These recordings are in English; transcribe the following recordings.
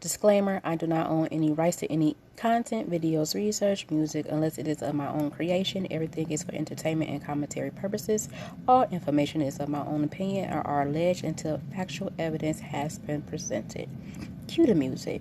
Disclaimer, I do not own any rights to any content, videos, research, music, unless it is of my own creation. Everything is for entertainment and commentary purposes. All information is of my own opinion or are alleged until factual evidence has been presented. Cue the music.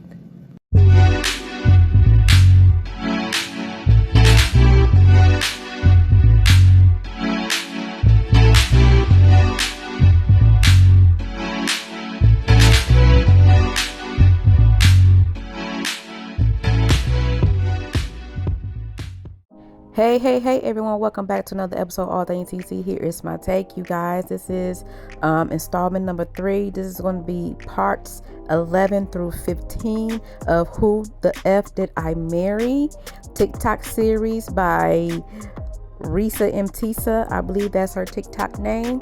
Hey everyone, welcome back to another episode of All Things TC. Here is my take, you guys. This is installment number 3. This is going to be parts 11 through 15 of Who the F Did I Marry? TikTok series by Series-ReesaTeesa. I believe that's her TikTok name.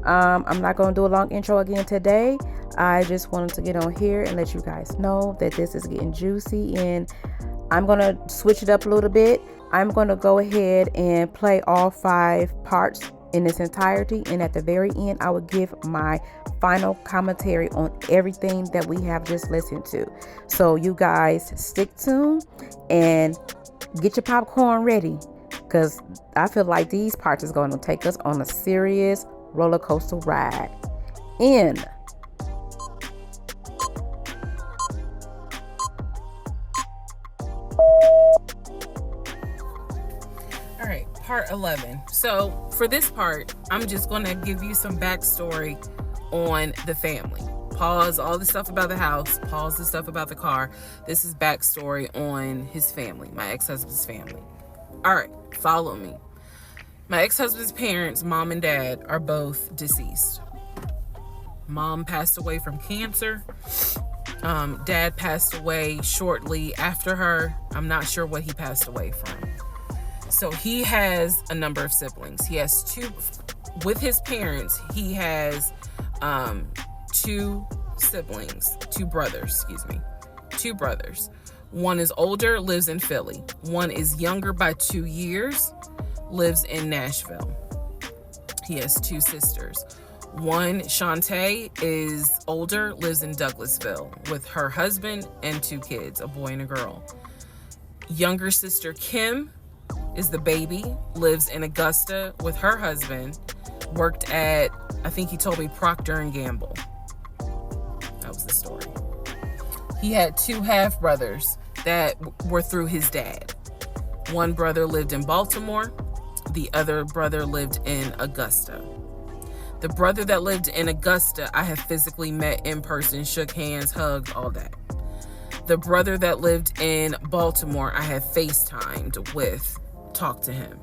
I'm not going to do a long intro again today. I just wanted to get on here and let you guys know that this is getting juicy, and I'm going to switch it up a little bit. I'm going to go ahead and play all 5 parts in its entirety, and at the very end I will give my final commentary on everything that we have just listened to. So you guys stick tuned and get your popcorn ready, because I feel like these parts is going to take us on a serious roller coaster ride. Part 11. So for this part, I'm just going to give you some backstory on the family. Pause all the stuff about the house, pause the stuff about the car. This is backstory on his family, my ex-husband's family. All right, follow me. My ex-husband's parents, mom and dad, are both deceased. Mom passed away from cancer. Dad passed away shortly after her. I'm not sure what he passed away from. So he has a number of siblings. He has 2, with his parents, he has 2 brothers. One is older, lives in Philly. One is younger by 2 years, lives in Nashville. He has 2 sisters. One, Shantae, is older, lives in Douglasville with her husband and 2 kids, a boy and a girl. Younger sister, Kim, is the baby, lives in Augusta with her husband, worked at, I think he told me, Procter & Gamble. That was the story. He had 2 half-brothers that were through his dad. One brother lived in Baltimore. The other brother lived in Augusta. The brother that lived in Augusta, I have physically met in person, shook hands, hugged, all that. The brother that lived in Baltimore, I have FaceTimed with, talked to him.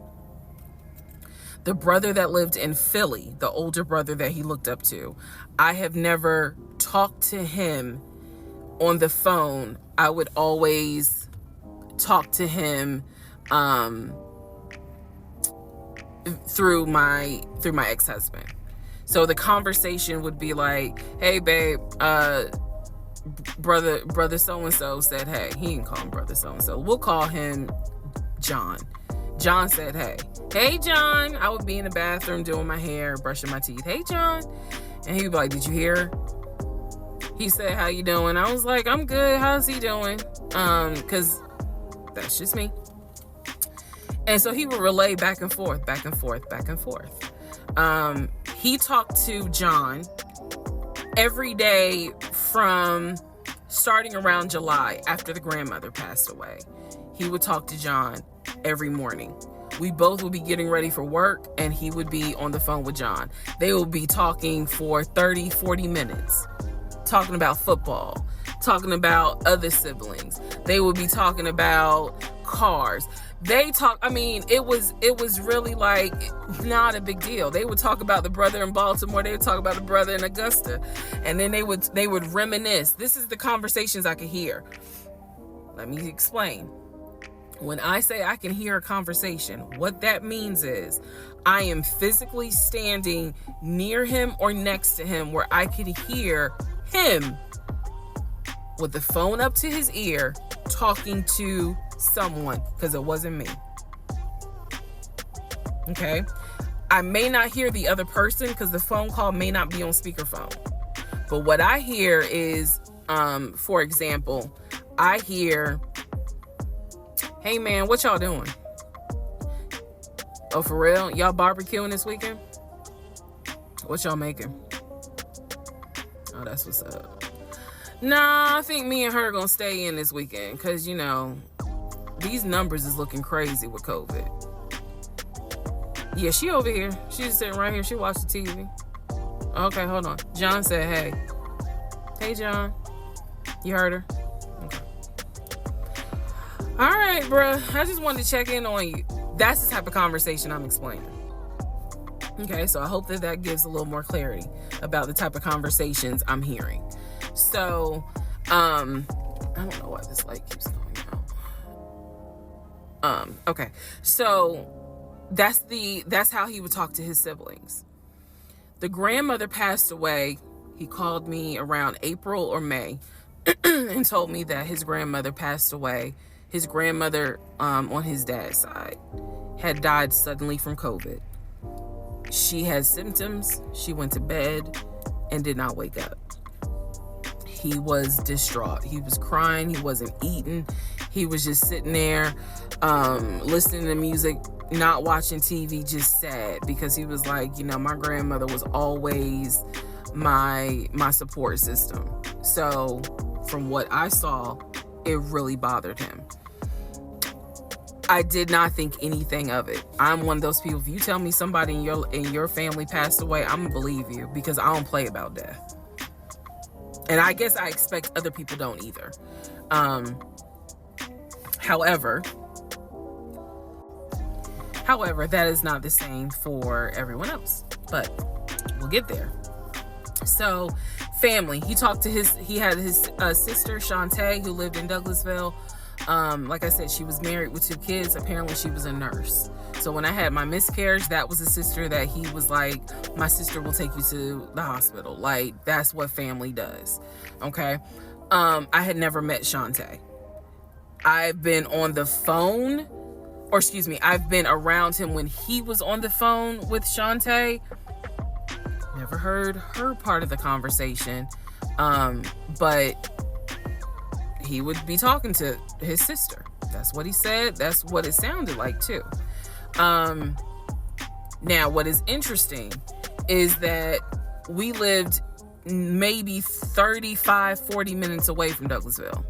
The brother that lived in Philly, the older brother that he looked up to, I have never talked to him on the phone. I would always talk to him through my ex-husband. So the conversation would be like, hey babe, brother so-and-so said hey. He didn't call him brother so-and-so. We'll call him John. John said hey John. I would be in the bathroom doing my hair, brushing my teeth. Hey John. And he'd be like, did you hear? He said, how you doing? I was like, I'm good. How's he doing? Because that's just me. And so he would relay back and forth. He talked to John every day from starting around July, after the grandmother passed away. He would talk to John every morning. We both would be getting ready for work, and he would be on the phone with John. They would be talking for 30, 40 minutes, talking about football, talking about other siblings. They would be talking about cars. It was really like not a big deal. They would talk about the brother in Baltimore. They would talk about the brother in Augusta. And then they would reminisce. This is the conversations I could hear. Let me explain. When I say I can hear a conversation, what that means is I am physically standing near him or next to him where I could hear him with the phone up to his ear talking to someone, because it wasn't me. Okay? I may not hear the other person because the phone call may not be on speakerphone. But what I hear is For example, I hear, hey man, what y'all doing? Oh, for real? Y'all barbecuing this weekend? What y'all making? Oh, that's what's up. Nah, I think me and her gonna stay in this weekend because, you know, these numbers is looking crazy with COVID. Yeah, she over here. She's just sitting right here. She watched the TV. Okay, hold on. John said, hey. Hey, John. You heard her? Okay. All right, bruh. I just wanted to check in on you. That's the type of conversation I'm explaining. Okay, so I hope that gives a little more clarity about the type of conversations I'm hearing. So, I don't know why this light keeps going out. Okay. So that's how he would talk to his siblings. The grandmother passed away. He called me around April or May and told me that his grandmother passed away. His grandmother, on his dad's side, had died suddenly from COVID. She had symptoms. She went to bed and did not wake up. He was distraught. He was crying. He wasn't eating. He was just sitting there, listening to music, not watching TV, just sad, because he was like, you know, my grandmother was always my support system. So from what I saw, it really bothered him. I did not think anything of it. I'm one of those people, if you tell me somebody in your family passed away, I'm gonna believe you, because I don't play about death. And I guess I expect other people don't either. However, that is not the same for everyone else, but we'll get there. So, family, he had his sister, Shantae, who lived in Douglasville. Like I said, she was married with 2 kids. Apparently she was a nurse. So when I had my miscarriage, that was a sister that he was like, my sister will take you to the hospital. Like, that's what family does. Okay. I had never met Shantae. I've been on the phone, or excuse me, I've been around him when he was on the phone with Shantae. Never heard her part of the conversation. But he would be talking to his sister. That's what he said. That's what it sounded like too. Now, what is interesting is that we lived maybe 35, 40 minutes away from Douglasville.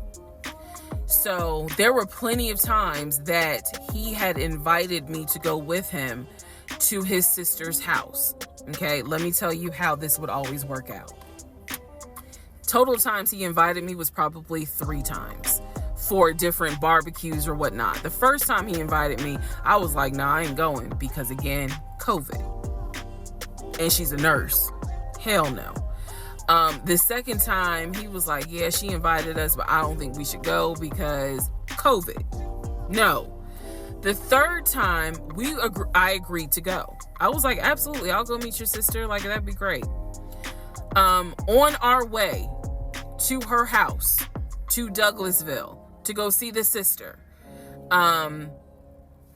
So there were plenty of times that he had invited me to go with him to his sister's house. Okay, let me tell you how this would always work out. Total times he invited me was probably 3 times for different barbecues or whatnot. The first time he invited me, I was like, nah, I ain't going, because again, COVID. And she's a nurse. Hell no. The second time he was like, yeah, she invited us, but I don't think we should go because COVID. No. The third time I agreed to go. I was like, absolutely, I'll go meet your sister. Like, that'd be great. On our way to her house, to Douglasville, to go see the sister,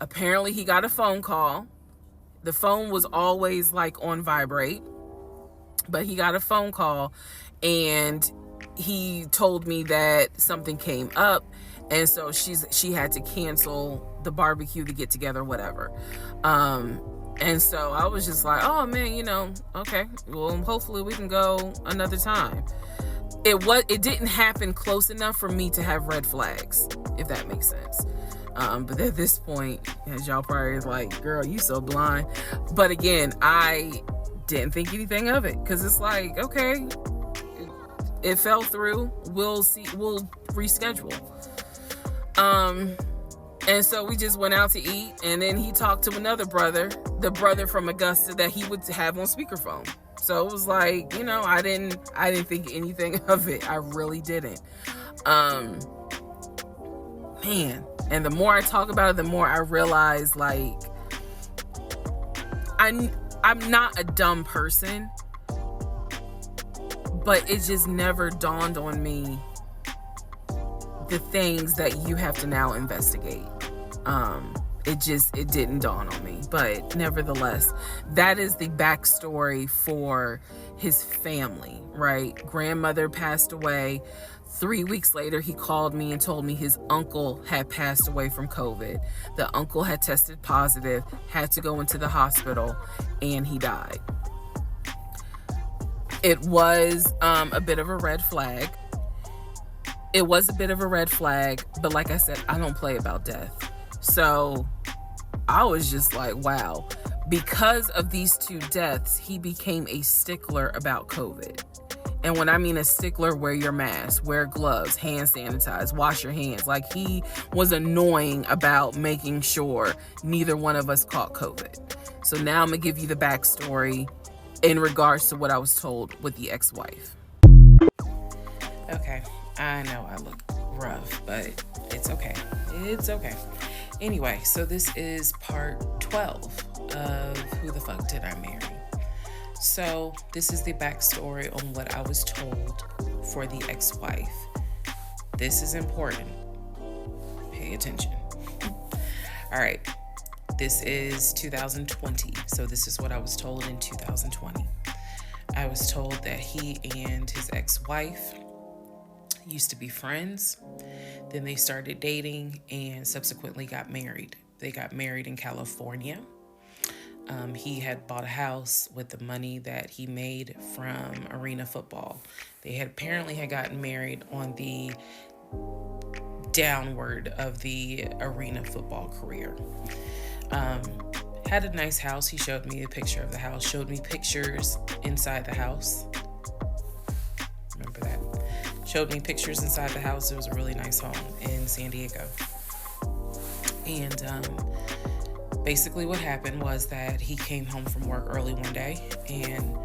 apparently he got a phone call. The phone was always like on vibrate, but he got a phone call and he told me that something came up, and so she had to cancel the barbecue to get together, whatever. And so I was just like, oh man, you know, okay, well, hopefully we can go another time. It didn't happen close enough for me to have red flags, if that makes sense. But at this point, as y'all probably is like, girl, you so blind. But again, I didn't think anything of it, because it's like, okay, it fell through. We'll reschedule. And so we just went out to eat, and then he talked to another brother, the brother from Augusta that he would have on speakerphone. So it was like, you know, I didn't think anything of it. I really didn't. Man, and the more I talk about it, the more I realize, like, I'm not a dumb person, but it just never dawned on me the things that you have to now investigate. it didn't dawn on me. But nevertheless, that is the backstory for his family, right? Grandmother passed away. 3 weeks later, he called me and told me his uncle had passed away from COVID. The uncle had tested positive, had to go into the hospital, and he died. It was a bit of a red flag. It was a bit of a red flag, but like I said, I don't play about death. So I was just like, wow. Because of these two deaths, he became a stickler about COVID. And when I mean a stickler, wear your mask, wear gloves, hand sanitize, wash your hands. Like, he was annoying about making sure neither one of us caught COVID. So now I'm going to give you the backstory in regards to what I was told with the ex-wife. Okay, I know I look rough, but it's okay. It's okay. Anyway, so this is part 12 of Who the Fuck Did I Marry? So this is the backstory on what I was told for the ex-wife. This is important. Pay attention. All right. This is 2020. So this is what I was told in 2020. I was told that he and his ex-wife used to be friends. Then they started dating and subsequently got married. They got married in California. He had bought a house with the money that he made from arena football. They had apparently gotten married on the downward of the arena football career. Had a nice house. He showed me a picture of the house, showed me pictures inside the house. Remember that? Showed me pictures inside the house. It was a really nice home in San Diego. And basically what happened was that he came home from work early one day and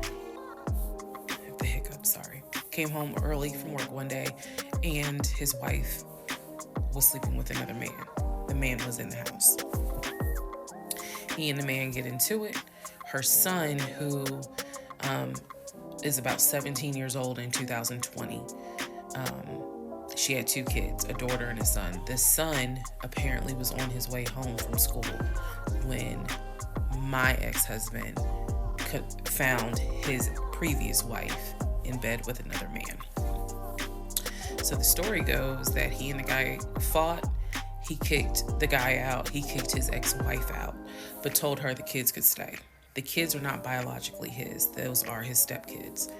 came home early from work one day and his wife was sleeping with another man. The man was in the house. He and the man get into it. Her son, who is about 17 years old in 2020, she had two kids, a daughter and a son. The son apparently was on his way home from school when my ex-husband found his previous wife in bed with another man. So the story goes that he and the guy fought. He kicked the guy out. He kicked his ex-wife out, but told her the kids could stay. The kids are not biologically his. Those are his stepkids.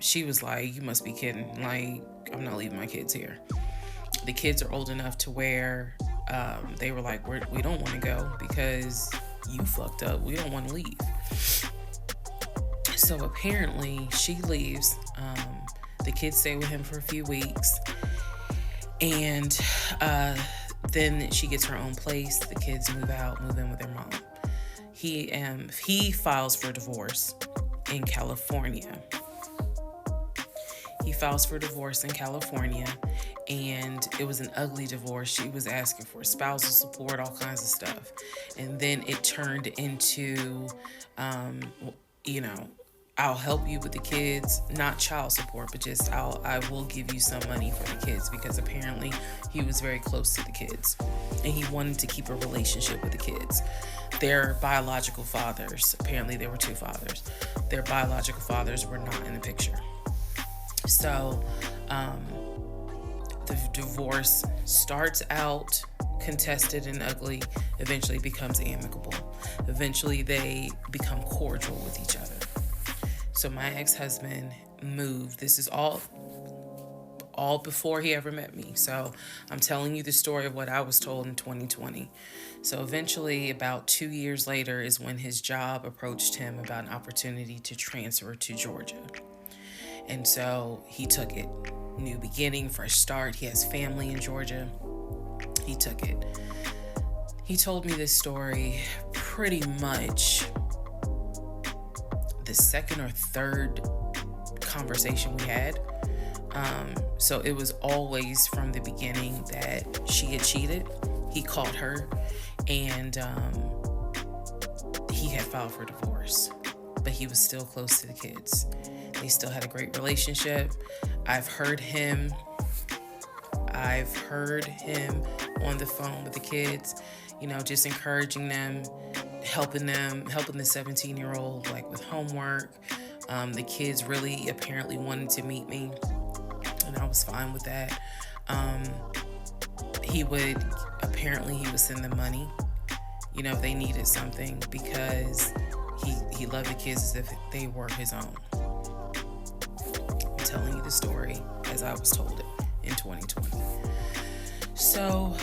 She was like, you must be kidding. Like, I'm not leaving my kids here. The kids are old enough to where they were like, we don't want to go because you fucked up. We don't want to leave. So apparently she leaves. The kids stay with him for a few weeks. And then she gets her own place. The kids move in with their mom. He files for divorce in California. He files for divorce in California, and it was an ugly divorce. She was asking for spousal support, all kinds of stuff. And then it turned into, I'll help you with the kids, not child support, but just I will give you some money for the kids, because apparently he was very close to the kids and he wanted to keep a relationship with the kids. Their biological fathers, apparently there were two fathers, their biological fathers were not in the picture. So the divorce starts out contested and ugly, eventually becomes amicable. Eventually they become cordial with each other. So my ex-husband moved. This is all before he ever met me. So I'm telling you the story of what I was told in 2020. So eventually, about 2 years later, is when his job approached him about an opportunity to transfer to Georgia. And so he took it. New beginning, fresh start. He has family in Georgia. He took it. He told me this story pretty much the second or third conversation we had. So it was always from the beginning that she had cheated. He caught her, and he had filed for divorce, but he was still close to the kids. They still had a great relationship. I've heard him I've heard him on the phone with the kids, just encouraging them, helping the 17-year-old like with homework. The kids really apparently wanted to meet me, and I was fine with that. He would send them money, if they needed something, because he loved the kids as if they were his own. I'm telling you the story as I was told it in 2020. So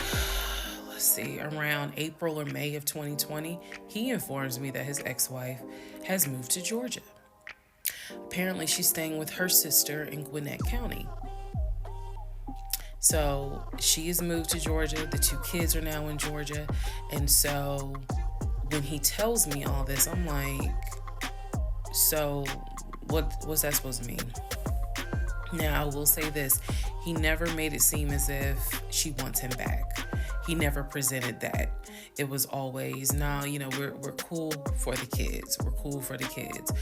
let's see, around April or May of 2020, he informs me that his ex-wife has moved to Georgia. Apparently, she's staying with her sister in Gwinnett County. So she has moved to Georgia. The 2 kids are now in Georgia. And so when he tells me all this, I'm like, so what's that supposed to mean? Now, I will say this. He never made it seem as if she wants him back. He never presented that. It was always, we're cool for the kids. We're cool for the kids.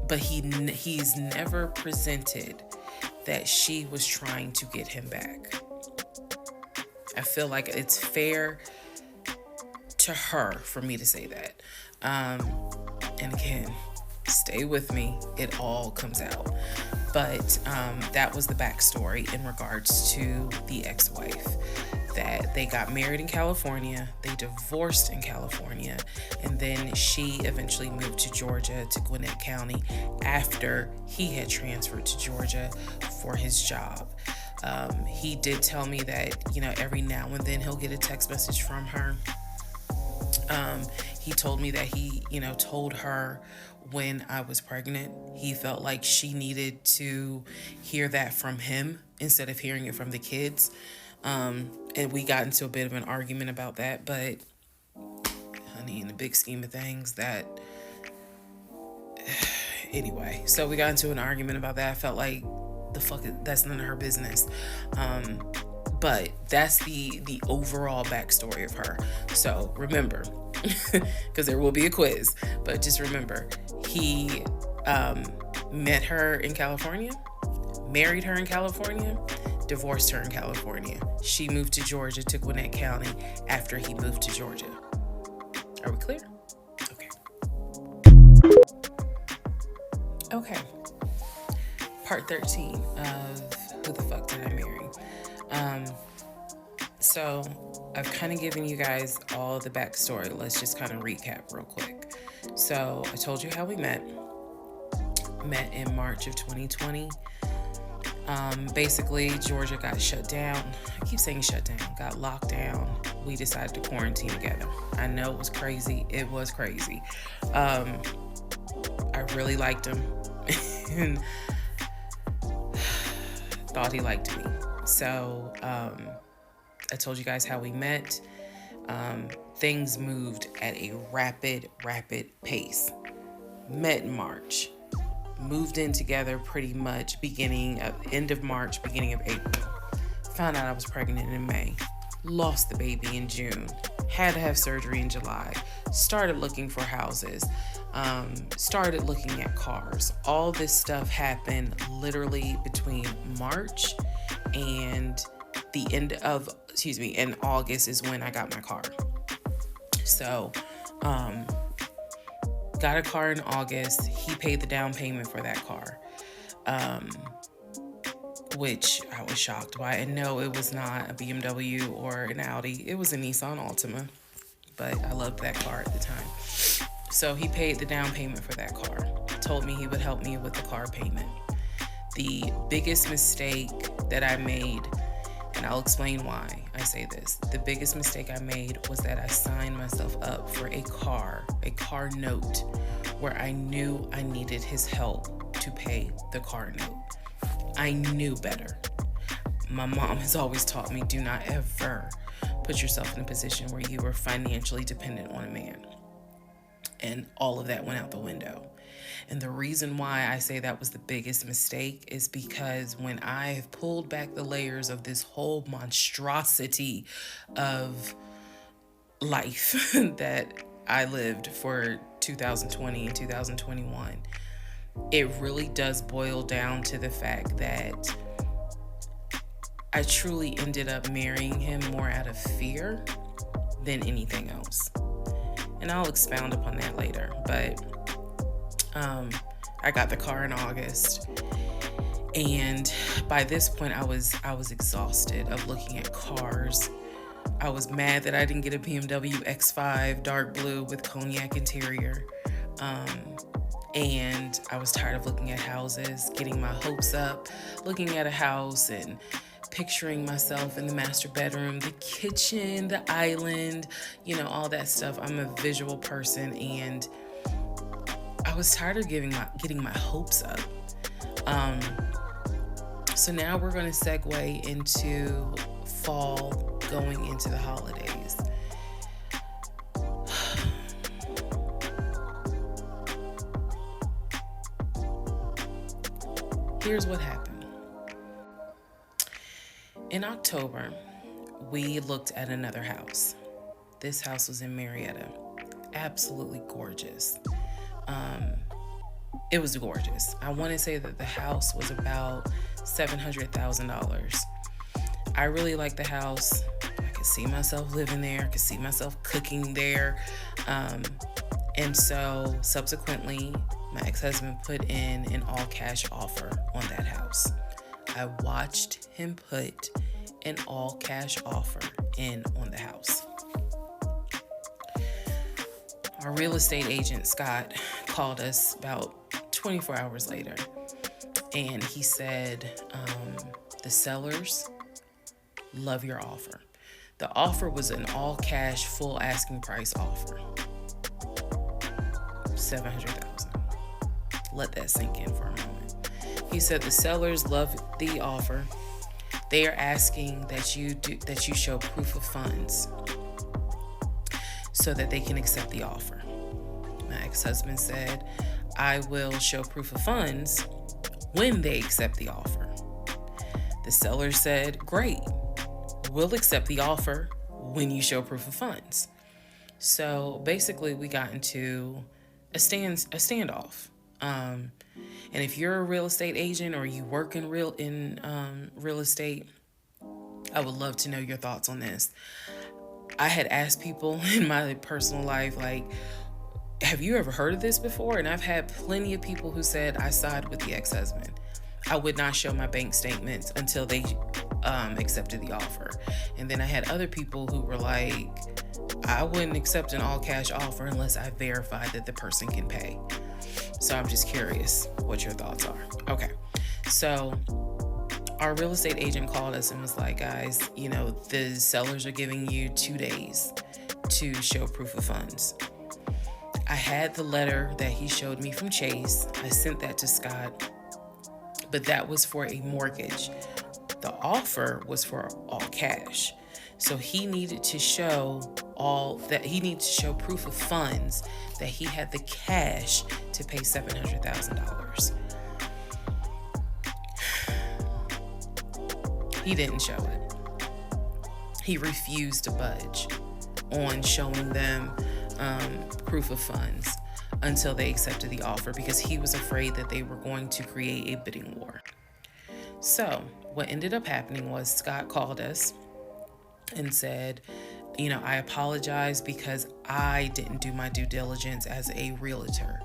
But he's never presented that she was trying to get him back. I feel like it's fair to her for me to say that. And again, stay with me. It all comes out. But that was the backstory in regards to the ex-wife. That they got married in California, they divorced in California, and then she eventually moved to Georgia, to Gwinnett County, after he had transferred to Georgia for his job. He did tell me that, every now and then he'll get a text message from her. He told me that he, told her when I was pregnant, he felt like she needed to hear that from him instead of hearing it from the kids. And we got into a bit of an argument about that, but honey, in the big scheme of things, anyway, so we got into an argument about that. I felt like that's none of her business. But that's the overall backstory of her. So remember, because there will be a quiz, but just remember, he met her in California, married her in California, divorced her in California. She moved to Georgia, to Gwinnett County, after he moved to Georgia. Are we clear? Okay. Part 13 of Who the Fuck Did I Marry? So I've kind of given you guys all the backstory. Let's just kind of recap real quick. So I told you how we met in March of 2020. Basically, Georgia got shut down. I keep saying shut down, got locked down. We decided to quarantine together. I know it was crazy. It was crazy. I really liked him and thought he liked me. So I told you guys how we met. Things moved at a rapid pace. Met in March. Moved in together pretty much end of March, beginning of April. Found out I was pregnant in May. Lost the baby in June. Had to have surgery in July. Started looking for houses. Started looking at cars. All this stuff happened literally between March and and August is when I got my car. So, got a car in August. He paid the down payment for that car, which I was shocked by. And no, it was not a BMW or an Audi. It was a Nissan Altima, but I loved that car at the time. So he paid the down payment for that car. Told me he would help me with the car payment. The biggest mistake that I made, and I'll explain why I say this. The biggest mistake I made was that I signed myself up for a car note, where I knew I needed his help to pay the car note. I knew better. My mom has always taught me, do not ever put yourself in a position where you are financially dependent on a man. And all of that went out the window. And the reason why I say that was the biggest mistake is because when I have pulled back the layers of this whole monstrosity of life that I lived for 2020 and 2021, it really does boil down to the fact that I truly ended up marrying him more out of fear than anything else. And I'll expound upon that later. But I got the car in August, and by this point I was exhausted of looking at cars. I was mad that I didn't get a BMW X5 dark blue with cognac interior. And I was tired of looking at houses, getting my hopes up, looking at a house and picturing myself in the master bedroom, the kitchen, the island, all that stuff. I'm a visual person, and I was tired of getting my hopes up. So now we're going to segue into fall, going into the holidays. Here's what happened. In October, we looked at another house. This house was in Marietta. Absolutely gorgeous. It was gorgeous. I want to say that the house was about $700,000. I really liked the house. I could see myself living there. I could see myself cooking there. And so subsequently, my ex-husband put in an all-cash offer on that house. I watched him put an all-cash offer in on the house. Our real estate agent, Scott, called us about 24 hours later, and he said, the sellers love your offer. The offer was an all-cash, full asking price offer. $700,000. Let that sink in for a moment. He said the sellers love the offer. They are asking that you show proof of funds so that they can accept the offer. My ex-husband said, I will show proof of funds when they accept the offer. The seller said, great, we'll accept the offer when you show proof of funds. So basically we got into a standoff. And if you're a real estate agent or you work in real estate, I would love to know your thoughts on this. I had asked people in my personal life, like, have you ever heard of this before? And I've had plenty of people who said, I side with the ex-husband. I would not show my bank statements until they accepted the offer. And then I had other people who were like, I wouldn't accept an all-cash offer unless I verified that the person can pay. So I'm just curious what your thoughts are. Okay, so our real estate agent called us and was like, guys, the sellers are giving you 2 days to show proof of funds. I had the letter that he showed me from Chase. I sent that to Scott, but that was for a mortgage. The offer was for all cash. So he needed to show proof of funds that he had the cash to pay $700,000. He didn't show it. He refused to budge on showing them proof of funds until they accepted the offer because he was afraid that they were going to create a bidding war. So what ended up happening was Scott called us and said, I apologize because I didn't do my due diligence as a realtor.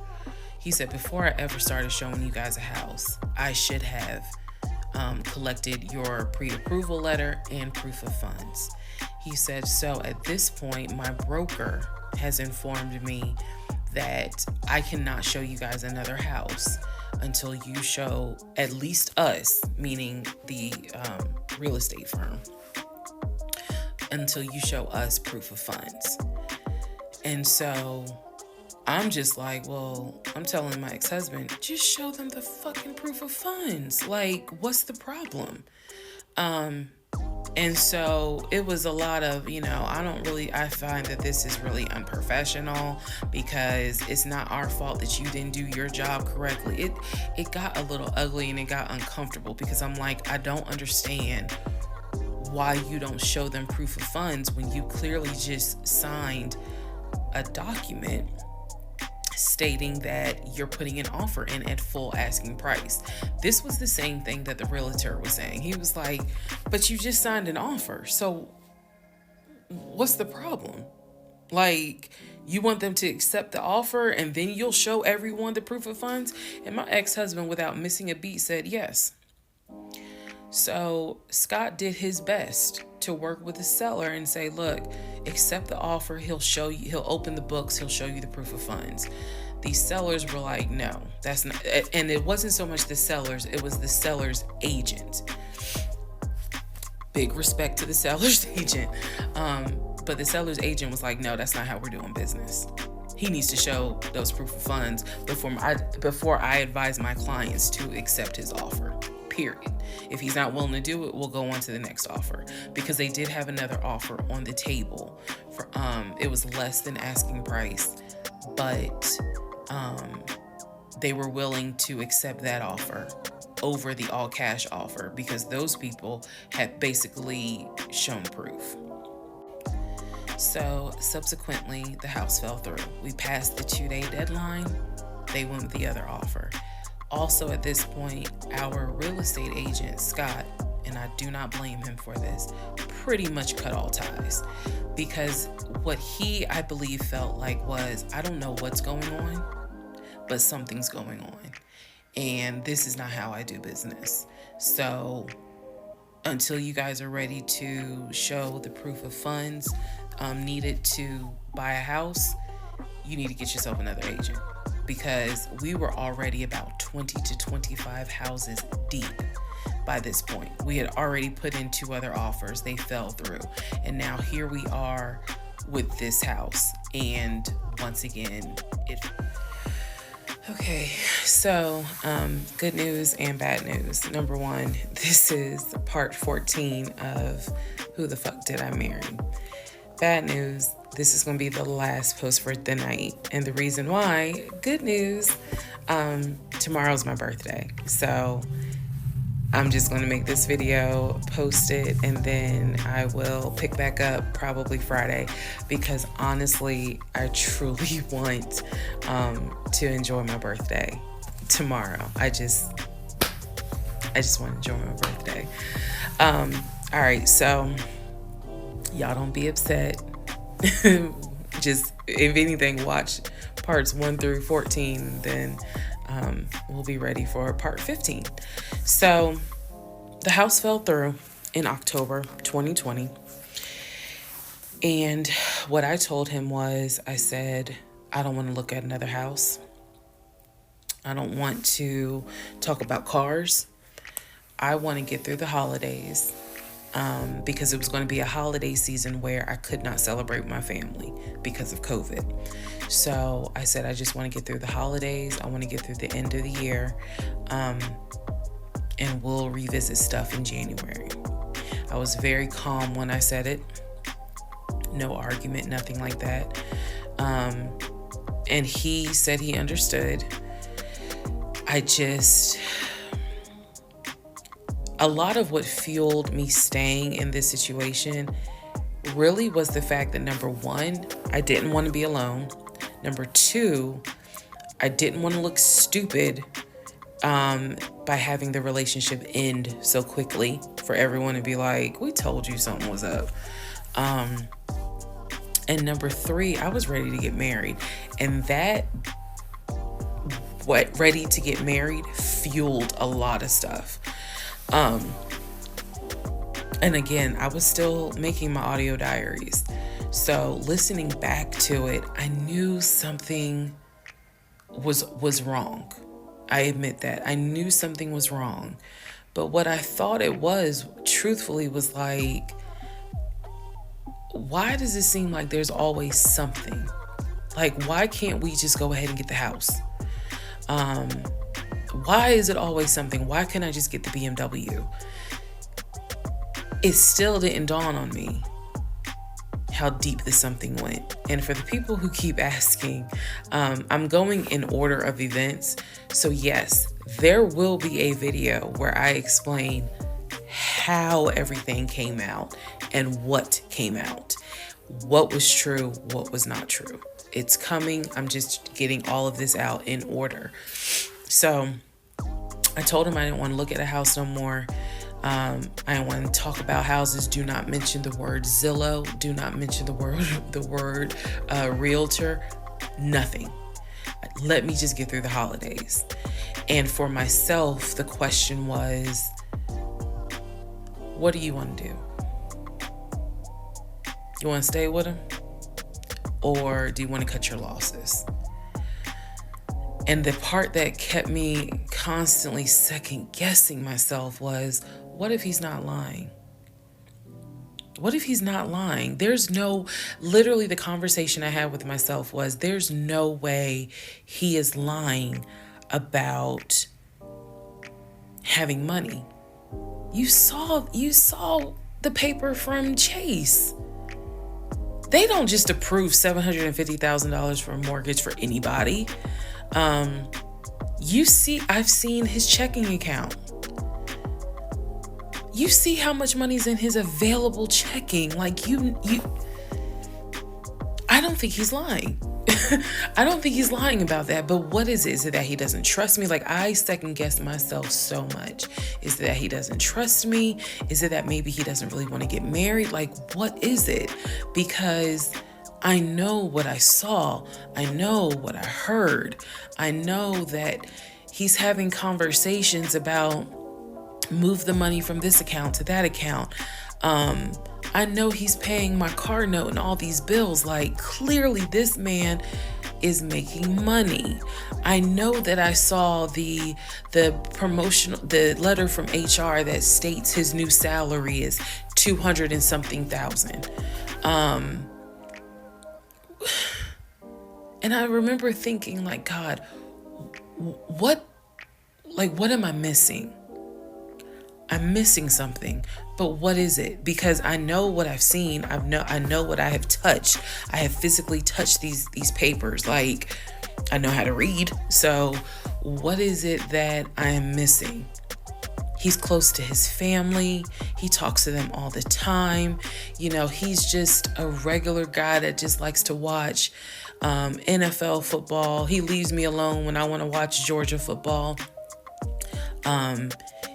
He said, before I ever started showing you guys a house, I should have collected your pre-approval letter and proof of funds. He said, so at this point, my broker has informed me that I cannot show you guys another house until you show at least us, meaning the real estate firm, until you show us proof of funds. And so I'm just like, well, I'm telling my ex-husband, just show them the fucking proof of funds. Like, what's the problem? And so it was a lot of, I find that this is really unprofessional because it's not our fault that you didn't do your job correctly. It got a little ugly and it got uncomfortable because I'm like, I don't understand why you don't show them proof of funds when you clearly just signed a document stating that you're putting an offer in at full asking price. This was the same thing that the realtor was saying. He was like, but you just signed an offer, so what's the problem? Like, you want them to accept the offer and then you'll show everyone the proof of funds? And my ex-husband, without missing a beat, said yes. So Scott did his best to work with the seller and say, look, accept the offer. He'll show you, he'll open the books, he'll show you the proof of funds. These sellers were like, no, that's not. And it wasn't so much the sellers, it was the seller's agent. Big respect to the seller's agent. But the seller's agent was like, no, that's not how we're doing business. He needs to show those proof of funds before I advise my clients to accept his offer, period. If he's not willing to do it, we'll go on to the next offer, because they did have another offer on the table. For it was less than asking price, but they were willing to accept that offer over the all cash offer because those people had basically shown proof. So subsequently, the house fell through. We passed the 2-day deadline. They went with the other offer. Also at this point, our real estate agent, Scott, and I do not blame him for this, pretty much cut all ties, because what he, I believe, felt like was, I don't know what's going on, but something's going on. And this is not how I do business. So until you guys are ready to show the proof of funds needed to buy a house, you need to get yourself another agent, because we were already about 20 to 25 houses deep by this point. We had already put in 2 other offers. They fell through. And now here we are with this house. And once again, Okay, so good news and bad news. Number 1, this is part 14 of Who the Fuck Did I Marry? Bad news, this is going to be the last post for the night. And the reason why, good news, tomorrow's my birthday. So I'm just going to make this video, post it, and then I will pick back up probably Friday, because honestly, I truly want to enjoy my birthday tomorrow. I just want to enjoy my birthday. All right, so y'all don't be upset. Just, if anything, watch parts 1 through 14, then we'll be ready for part 15. So the house fell through in October 2020. And what I told him was, I said, I don't want to look at another house. I don't want to talk about cars. I want to get through the holidays, because it was going to be a holiday season where I could not celebrate with my family because of COVID. So I said, I just want to get through the holidays. I want to get through the end of the year, and we'll revisit stuff in January. I was very calm when I said it. No argument, nothing like that. And he said he understood. A lot of what fueled me staying in this situation really was the fact that, number 1, I didn't want to be alone. Number 2, I didn't want to look stupid by having the relationship end so quickly, for everyone to be like, we told you something was up. And number 3, I was ready to get married. And that, ready to get married, fueled a lot of stuff. And again, I was still making my audio diaries. So listening back to it, I knew something was wrong. I admit that. I knew something was wrong. But what I thought it was, truthfully, was like, why does it seem like there's always something? Like, why can't we just go ahead and get the house? Why is it always something? Why can't I just get the BMW? It still didn't dawn on me how deep this something went. And for the people who keep asking, I'm going in order of events. So yes, there will be a video where I explain how everything came out and what came out, what was true, what was not true. It's coming. I'm just getting all of this out in order. So I told him I didn't want to look at a house no more. I didn't want to talk about houses. Do not mention the word Zillow. Do not mention the word realtor. Nothing. Let me just get through the holidays. And for myself, the question was, what do you want to do? You want to stay with him? Or do you want to cut your losses? And the part that kept me constantly second guessing myself was, what if he's not lying? What if he's not lying? Literally the conversation I had with myself was, there's no way he is lying about having money. You saw the paper from Chase. They don't just approve $750,000 for a mortgage for anybody. I've seen his checking account. You see how much money's in his available checking. Like I don't think he's lying. I don't think he's lying about that. But what is it? Is it that he doesn't trust me? Like, I second guess myself so much. Is it that he doesn't trust me? Is it that maybe he doesn't really want to get married? Like, what is it? Because I know what I saw. I know what I heard. I know that he's having conversations about move the money from this account to that account. I know he's paying my car note and all these bills. Like, clearly this man is making money. I know that I saw the letter from HR that states his new salary is 200 and something thousand. And I remember thinking, like, God, what am I missing? I'm missing something, but what is it? Because I know what I've seen. I know what I have touched. I have physically touched these papers. Like, I know how to read. So what is it that I am missing? He's close to his family. He talks to them all the time. He's just a regular guy that just likes to watch NFL football. He leaves me alone when I want to watch Georgia football.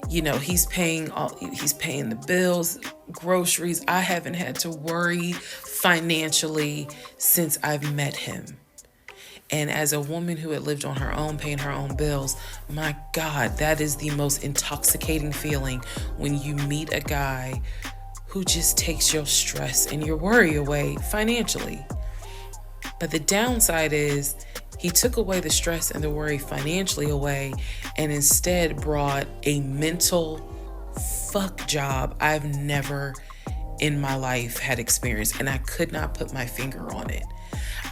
He's paying the bills, groceries. I haven't had to worry financially since I've met him. And as a woman who had lived on her own, paying her own bills, my God, that is the most intoxicating feeling when you meet a guy who just takes your stress and your worry away financially. But the downside is, he took away the stress and the worry financially away and instead brought a mental fuck job I've never in my life had experienced. And I could not put my finger on it.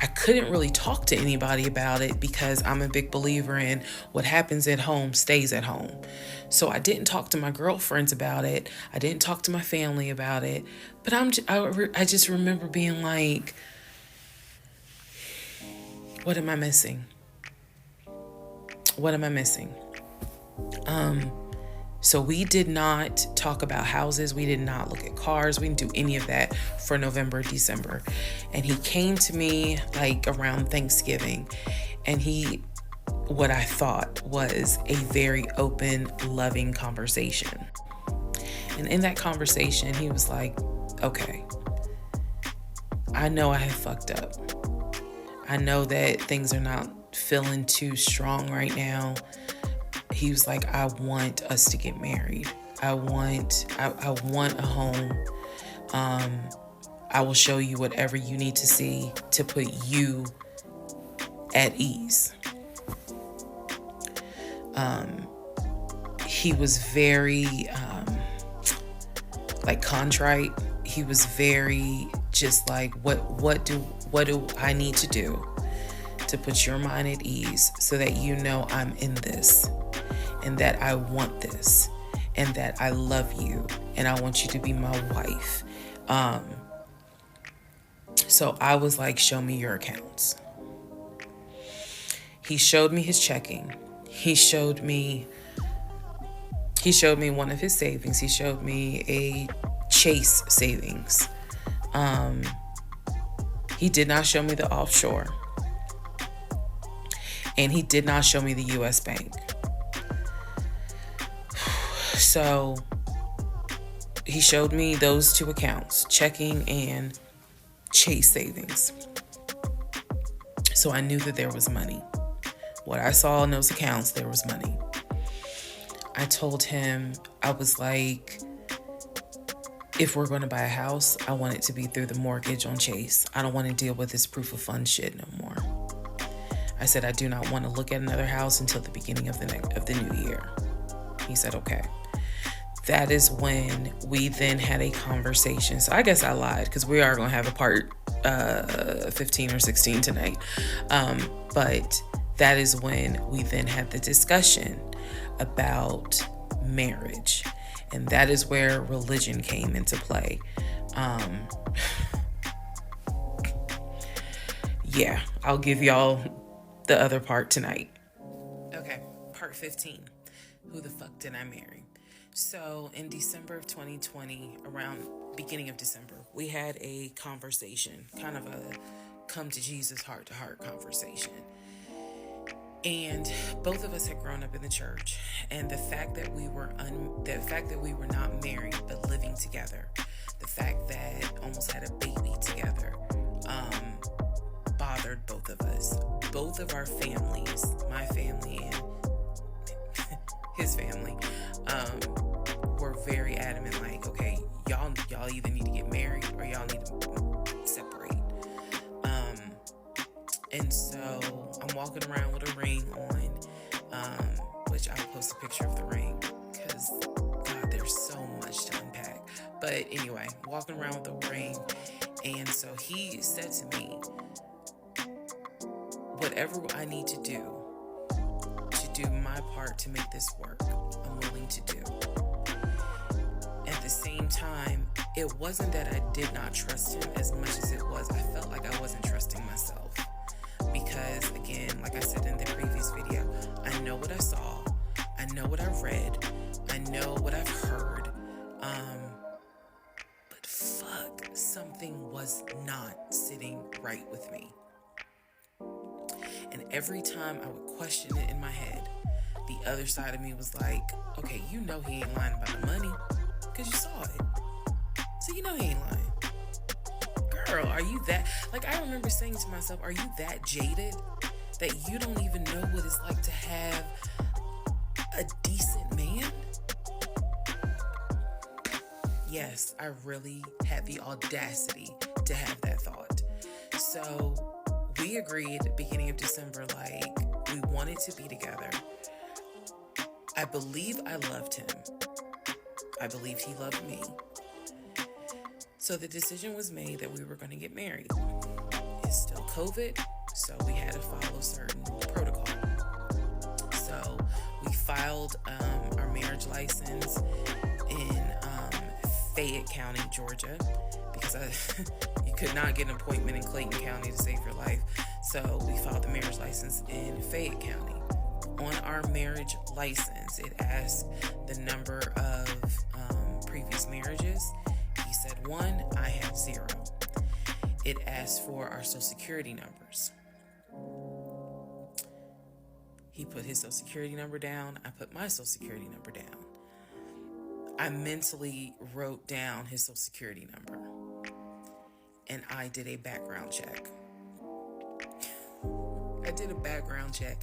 I couldn't really talk to anybody about it because I'm a big believer in what happens at home stays at home. So I didn't talk to my girlfriends about it. I didn't talk to my family about it. But I just remember being like, what am I missing? What am I missing? So we did not talk about houses. We did not look at cars. We didn't do any of that for November, December. And he came to me like around Thanksgiving, and what I thought was a very open, loving conversation. And in that conversation, he was like, okay, I know I have fucked up. I know that things are not feeling too strong right now. He was like, I want us to get married. I want a home. I will show you whatever you need to see to put you at ease. He was very contrite. He was very just like, what do I need to do to put your mind at ease so that you know I'm in this and that I want this and that I love you and I want you to be my wife. So I was like, show me your accounts. He showed me his checking. He showed me one of his savings. He showed me a Chase savings. He did not show me the offshore. And he did not show me the US bank. So he showed me those two accounts, checking and Chase savings. So I knew that there was money. What I saw in those accounts, there was money. I told him, I was like, if we're going to buy a house, I want it to be through the mortgage on Chase. I don't want to deal with this proof of funds shit no more. I said, I do not want to look at another house until the beginning of the new year. He said, okay. That is when we then had a conversation. So I guess I lied, because we are going to have a part 15 or 16 tonight. But that is when we then had the discussion about marriage. And that is where religion came into play. Yeah, I'll give y'all the other part tonight. Okay, part 15. Who the fuck did I marry? So in December of 2020, around beginning of December, we had a conversation, kind of a come to Jesus heart-to-heart conversation. And both of us had grown up in the church, and the fact that we were not married but living together, the fact that almost had a baby together, bothered both of us. Both of our families, my family and his family, were very adamant, like, okay, y'all either need to get married or y'all need to separate. And so I'm walking around with a ring on, which I'll post a picture of the ring, because God, there's so much to unpack. But anyway, walking around with a ring, and so he said to me, whatever I need to do my part to make this work, I'm willing to do. At the same time, it wasn't that I did not trust him as much as it was I felt like I wasn't trusting myself. Because again, like I said in the previous video, I know what I saw, I know what I've read, I know what I've heard, but fuck, something was not sitting right with me. And every time I would question it in my head, the other side of me was like, okay, you know he ain't lying about the money, because you saw it. So you know he ain't lying. Girl, are you that... Like, I remember saying to myself, are you that jaded that you don't even know what it's like to have a decent man? Yes, I really had the audacity to have that thought. So we agreed at the beginning of December, like, we wanted to be together. I believe I loved him. I believed he loved me. So the decision was made that we were going to get married. It's still COVID, so we had to follow certain protocol. So we filed our marriage license in Fayette County, Georgia, because you could not get an appointment in Clayton County to save your life. So we filed the marriage license in Fayette County. On our marriage license, it asked the number of previous marriages. He said 1, I had 0. It asked for our social security numbers. He put his social security number down. I put my social security number down. I mentally wrote down his social security number. And I did a background check. I did a background check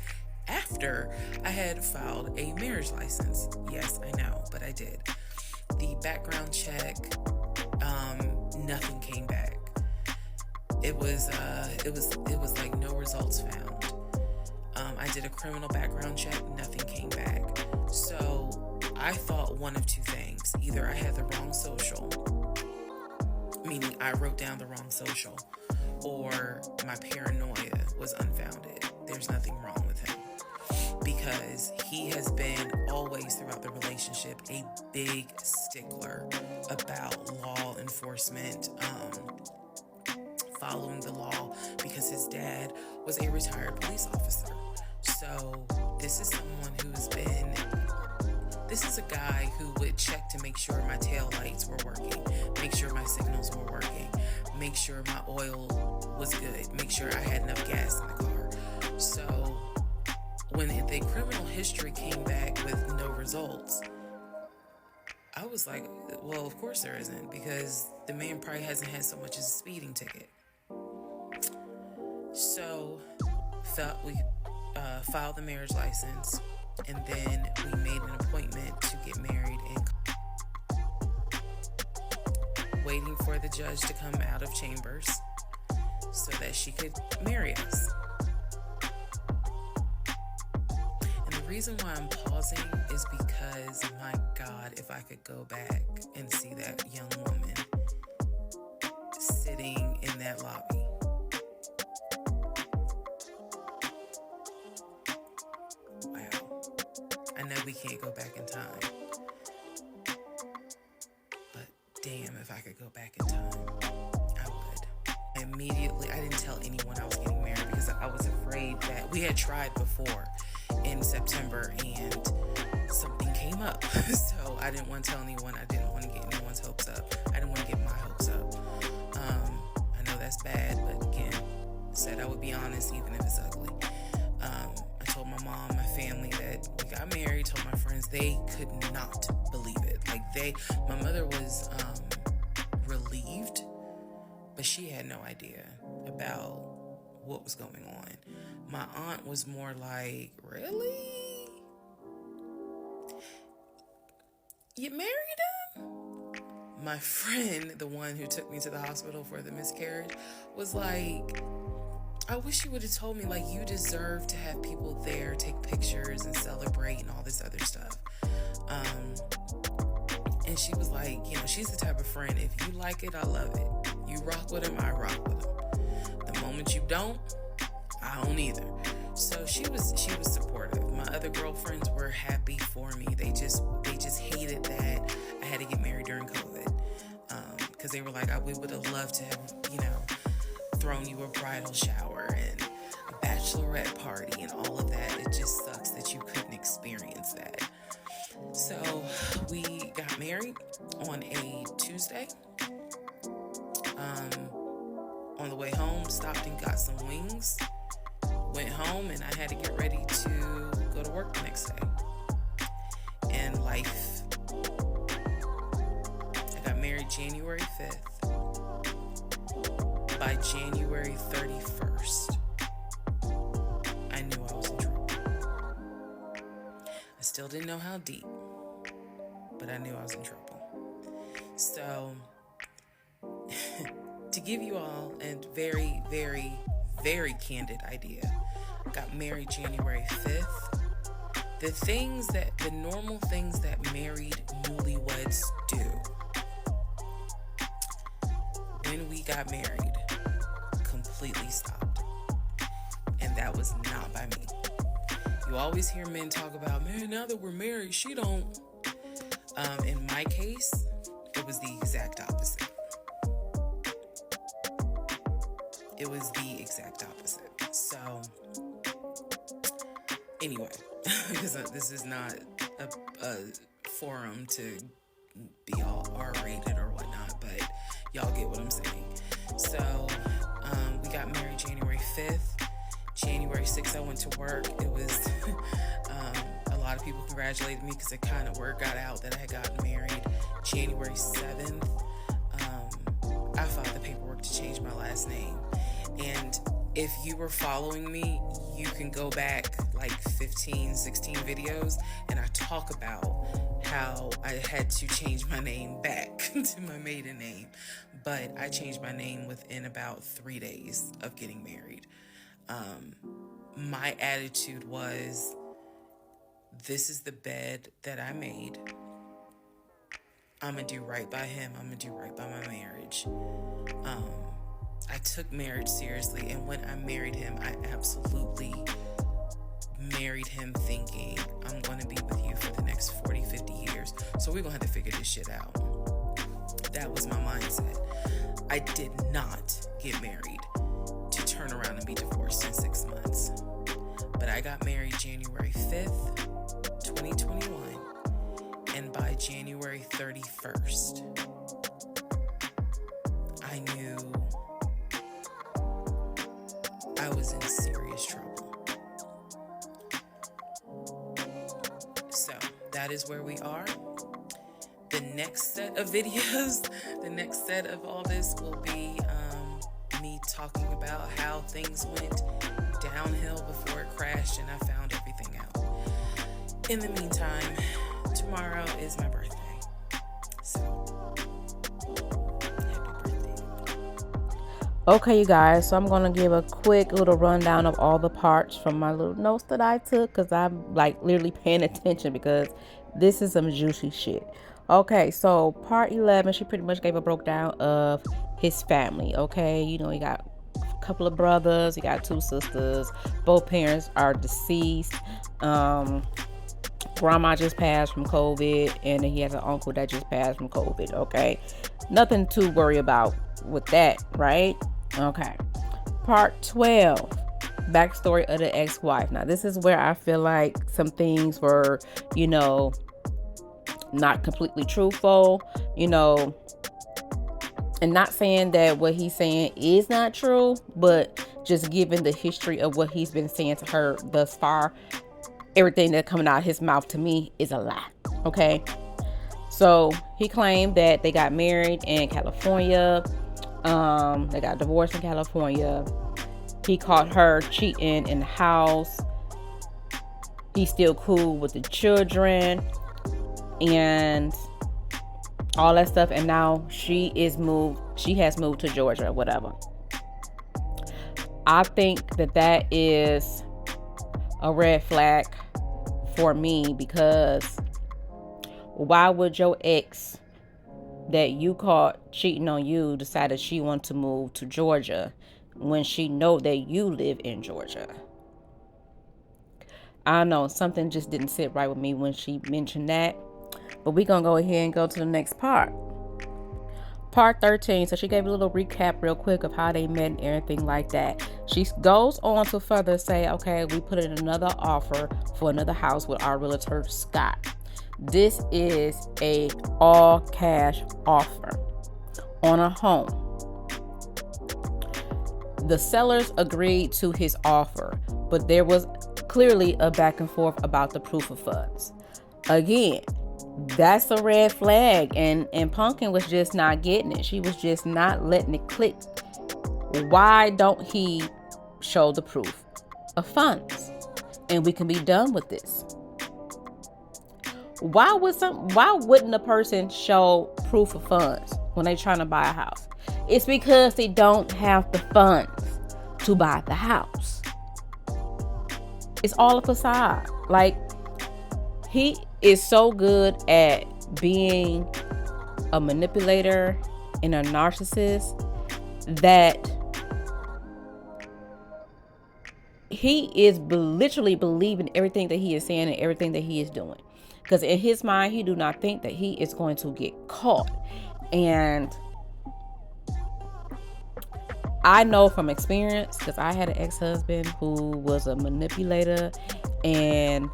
after I had filed a marriage license. Yes, I know, but I did. The background check, nothing came back. It was like no results found. I did a criminal background check, nothing came back. So I thought one of two things. Either I had the wrong social, meaning I wrote down the wrong social, or my paranoia was unfounded. There's nothing wrong with him. Because he has been always throughout the relationship a big stickler about law enforcement, following the law, because his dad was a retired police officer. So this is a guy who would check to make sure my tail lights were working, make sure my signals were working, make sure my oil was good, make sure I had enough gas in the car. So when the criminal history came back with no results, I was like, well, of course there isn't, because the man probably hasn't had so much as a speeding ticket. So we filed the marriage license, and then we made an appointment to get married, and waiting for the judge to come out of chambers so that she could marry us. And the reason why I'm pausing is because, my God, if I could go back and see that young woman sitting in that lobby. Wow. I know we can't go back in time, but damn, if I could go back in time, I would. I didn't tell anyone I was getting married because I was afraid that we had tried before in September and something came up. So I didn't want to tell anyone. I didn't want to get anyone's hopes up. I didn't want to get my hopes up. I know that's bad, but again, said I would be honest even if it's ugly. I told my mom, my family that we got married, told my friends. They could not believe it. My mother was relieved, but she had no idea about what was going on. My aunt was more like, really? You married him? My friend, the one who took me to the hospital for the miscarriage, was like, I wish you would have told me, you deserve to have people there, take pictures and celebrate and all this other stuff. And she was like, she's the type of friend, if you like it, I love it. You rock with him, I rock with him. The moment you don't, I don't either. So she was supportive. My other girlfriends were happy for me. They just hated that I had to get married during COVID. Because they were like, we would have loved to have, thrown you a bridal shower and a bachelorette party and all of that. It just sucks that you couldn't experience that. So we got married on a Tuesday. On the way home, stopped and got some wings. Went home, and I had to get ready to go to work the next day. And life. I got married January 5th. By January 31st, I knew I was in trouble. I still didn't know how deep, but I knew I was in trouble. So, to give you all a very, very, very candid idea, I got married January 5th. The normal things that married newlyweds do. When we got married, completely stopped. And that was not by me. You always hear men talk about, man, now that we're married, she don't. In my case, it was the exact opposite. It was the exact opposite. So, anyway, because this is not a forum to be all R-rated or whatnot, but y'all get what I'm saying. So, we got married January 5th. January 6th, I went to work. It was, a lot of people congratulated me because it kind of word got out that I had gotten married. January 7th, I filed the paperwork to change my last name. And if you were following me, you can go back 15, 16 videos, and I talk about how I had to change my name back to my maiden name. But I changed my name within about 3 days of getting married. My attitude was, this is the bed that I made. I'm going to do right by him. I'm going to do right by my marriage. I took marriage seriously, and when I married him, I absolutely married him thinking, I'm going to be with you for the next 40, 50 years. So we're going to have to figure this shit out. That was my mindset. I did not get married to turn around and be divorced in 6 months. But I got married January 5th, 2021. And by January 31st, I knew I was in serious trouble. is where we are. The next set of videos, the next set of all this will be me talking about how things went downhill before it crashed and I found everything out. In the meantime, tomorrow is my birthday. So, happy birthday. Okay, you guys, so I'm going to give a quick little rundown of all the parts from my little notes that I took, because I'm like literally paying attention because this is some juicy shit. Okay, so part 11, she pretty much gave a breakdown of his family. Okay, you know, he got a couple of brothers, he got 2 sisters, both parents are deceased. Grandma just passed from COVID, and then he has an uncle that just passed from COVID. Okay, nothing to worry about with that, right? Okay, part 12, backstory of the ex-wife. Now this is where I feel like some things were, you know, not completely truthful, you know, and not saying that what he's saying is not true, but just given the history of what he's been saying to her thus far, everything that's coming out of his mouth to me is a lie. Okay, so he claimed that they got married in California, they got divorced in California, he caught her cheating in the house, he's still cool with the children and all that stuff, and now she has moved to Georgia, whatever. I think that is a red flag for me, because why would your ex that you caught cheating on you decided she wanted to move to Georgia when she know that you live in Georgia? I don't know, something just didn't sit right with me when she mentioned that. But we're going to go ahead and go to the next part. Part 13. So she gave a little recap real quick of how they met and everything like that. She goes on to further say, okay, we put in another offer for another house with our realtor, Scott. This is a all cash offer on a home. The sellers agreed to his offer, but there was clearly a back and forth about the proof of funds. Again, that's a red flag, and Pumpkin was just not getting it. She was just not letting it click. Why don't he show the proof of funds and we can be done with this? Why wouldn't a person show proof of funds when they're trying to buy a house? It's because they don't have the funds to buy the house. It's all a facade. Like, he is so good at being a manipulator and a narcissist that he is literally believing everything that he is saying and everything that he is doing. Because in his mind, he do not think that he is going to get caught. And I know from experience, because I had an ex-husband who was a manipulator, and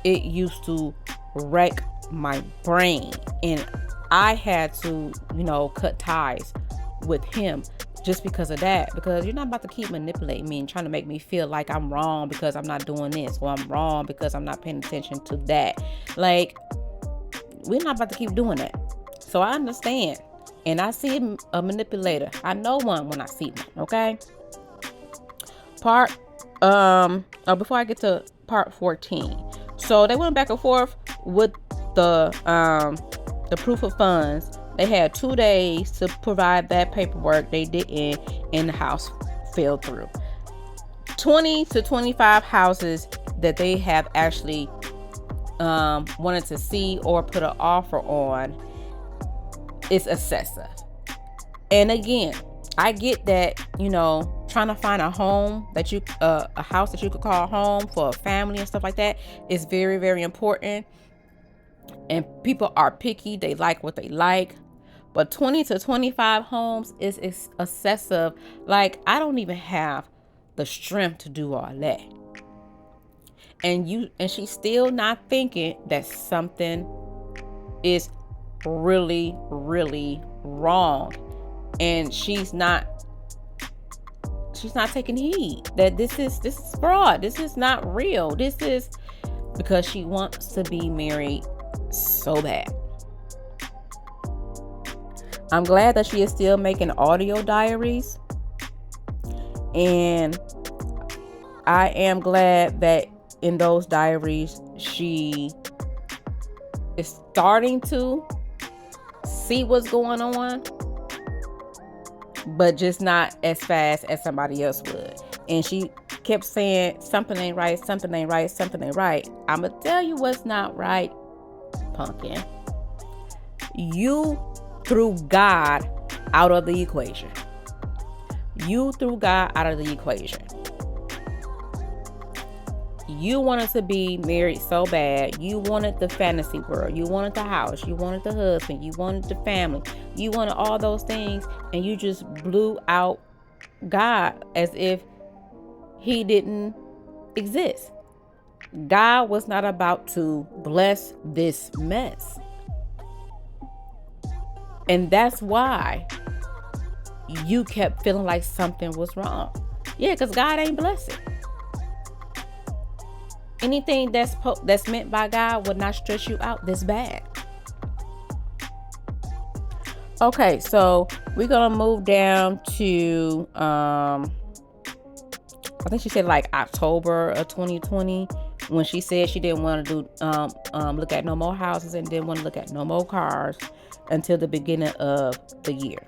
it used to wreck my brain, and I had to, cut ties with him just because of that. Because you're not about to keep manipulating me and trying to make me feel like I'm wrong because I'm not doing this, or I'm wrong because I'm not paying attention to that. Like, we're not about to keep doing that. So I understand, and I see a manipulator. I know one when I see one. Okay. Before I get to part 14. So they went back and forth with the proof of funds. They had 2 days to provide that paperwork. They didn't, and the house fell through. 20 to 25 houses that they have actually wanted to see or put an offer on is excessive. And again, I get that, trying to find a home that a house that you could call home for a family and stuff like that is very, very important. And people are picky. They like what they like. But 20 to 25 homes is excessive. Like, I don't even have the strength to do all that. And she's still not thinking that something is really, really wrong. And she's not taking heed that this is fraud. This is not real. This is because she wants to be married so bad. I'm glad that she is still making audio diaries, and I am glad that in those diaries she is starting to see what's going on, but just not as fast as somebody else would. And she kept saying, something ain't right, something ain't right, something ain't right. I'm gonna tell you what's not right, pumpkin. You threw God out of the equation. You threw God out of the equation. You wanted to be married so bad. You wanted the fantasy world. You wanted the house. You wanted the husband. You wanted the family. You wanted all those things, and you just blew out God as if he didn't exist. God was not about to bless this mess. And that's why you kept feeling like something was wrong. Yeah, because God ain't blessed. Anything that's meant by God would not stress you out this bad. Okay, so we're gonna move down to I think she said like October of 2020, when she said she didn't want to do look at no more houses and didn't want to look at no more cars until the beginning of the year.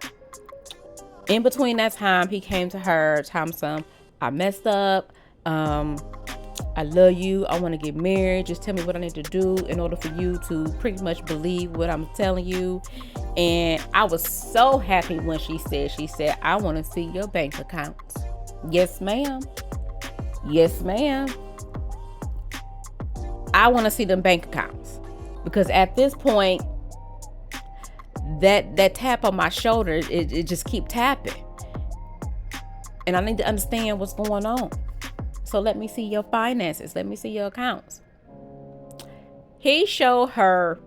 In between that time, he came to her, Thompson, I messed up. I love you. I want to get married. Just tell me what I need to do in order for you to pretty much believe what I'm telling you. And I was so happy when she said, I want to see your bank accounts. Yes, ma'am. Yes, ma'am. I want to see them bank accounts. Because at this point, that tap on my shoulder, it just keep tapping. And I need to understand what's going on. So let me see your finances. Let me see your accounts. He showed her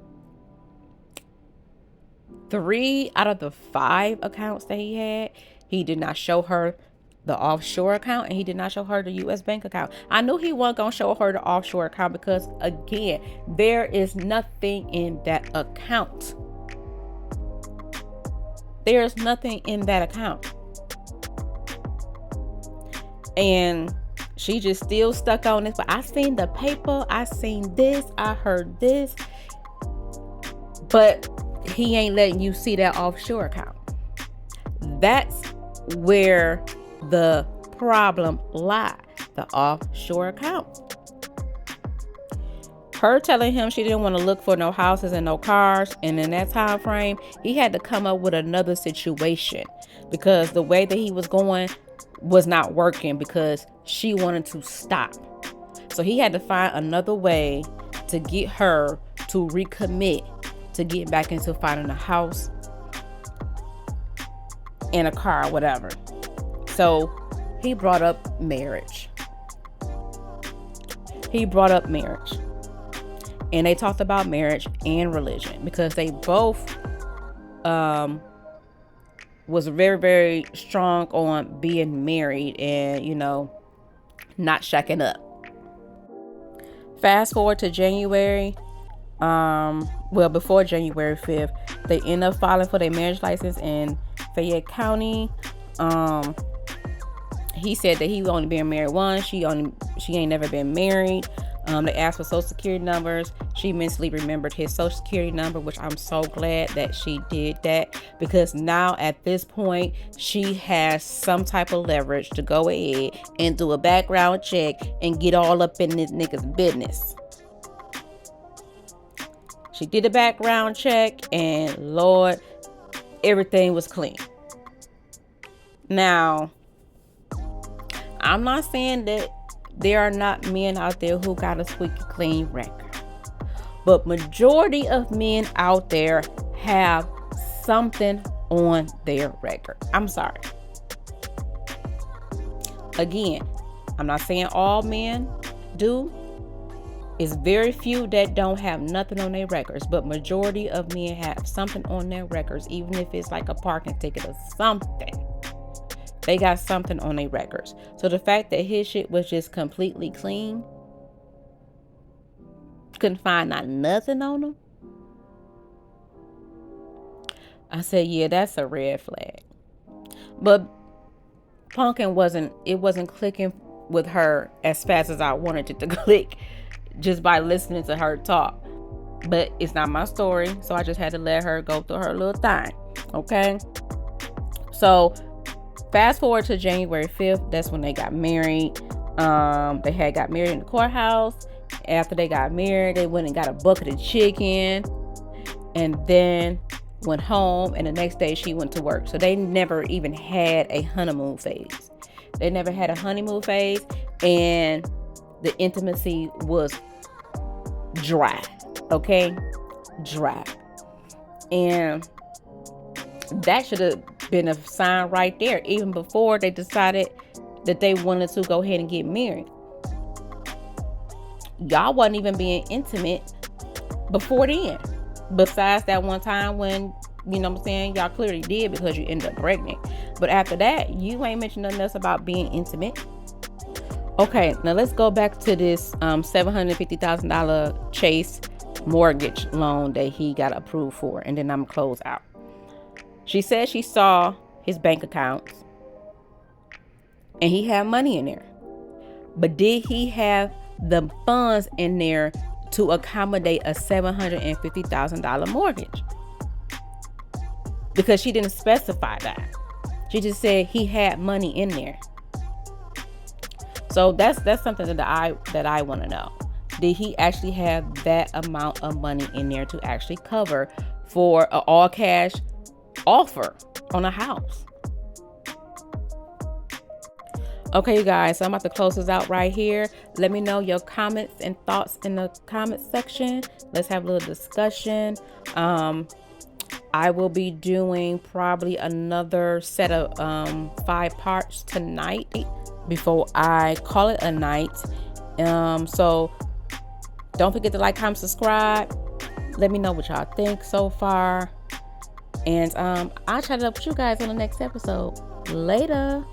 3 out of the 5 accounts that he had. He did not show her the offshore account, and he did not show her the U.S. bank account. I knew he wasn't going to show her the offshore account because, again, there is nothing in that account. There's nothing in that account. And she just still stuck on this. But I seen the paper. I seen this. I heard this. But he ain't letting you see that offshore account. That's where the problem lies. The offshore account. Her telling him she didn't want to look for no houses and no cars, and in that time frame, he had to come up with another situation because the way that he was going was not working, because she wanted to stop. So he had to find another way to get her to recommit to get back into finding a house and a car, whatever. So he brought up marriage. And they talked about marriage and religion because they both was very, very strong on being married and, not shacking up. Fast forward to January. Before January 5th, they end up filing for their marriage license in Fayette County. He said that he was only been married once. She ain't never been married. They asked for social security numbers. She mentally remembered his social security number, which I'm so glad that she did that, because now at this point she has some type of leverage to go ahead and do a background check and get all up in this nigga's business. She did a background check and Lord, everything was clean. Now, I'm not saying that there are not men out there who got a squeaky clean record, but majority of men out there have something on their record. I'm sorry. Again, I'm not saying all men do. It's very few that don't have nothing on their records, but majority of men have something on their records, even if it's like a parking ticket or something. They got something on their records. So the fact that his shit was just completely clean, couldn't find nothing on them. I said, yeah, that's a red flag. But Pumpkin wasn't clicking with her as fast as I wanted it to click just by listening to her talk. But it's not my story, so I just had to let her go through her little thing. Okay? So fast forward to January 5th, that's when they got married. They had got married in the courthouse. After they got married, they went and got a bucket of chicken and then went home, and the next day she went to work. So they never even had a honeymoon phase. And the intimacy was dry. Okay? Dry. And that should have been a sign right there, even before they decided that they wanted to go ahead and get married. Y'all wasn't even being intimate before then. Besides that one time when, you know what I'm saying, y'all clearly did because you ended up pregnant. But after that, you ain't mentioned nothing else about being intimate. Okay, now let's go back to this $750,000 Chase mortgage loan that he got approved for, and then I'm gonna close out. She said she saw his bank accounts and he had money in there. But did he have the funds in there to accommodate a $750,000 mortgage? Because she didn't specify that. She just said he had money in there. So that's something that I want to know. Did he actually have that amount of money in there to actually cover for an all cash offer on a house? Okay, you guys, so I'm about to close this out right here. Let me know your comments and thoughts in the comment section. Let's have a little discussion. I will be doing probably another set of 5 parts tonight before I call it a night. So don't forget to like, comment, subscribe. Let me know what y'all think so far. And I'll chat it up with you guys on the next episode. Later.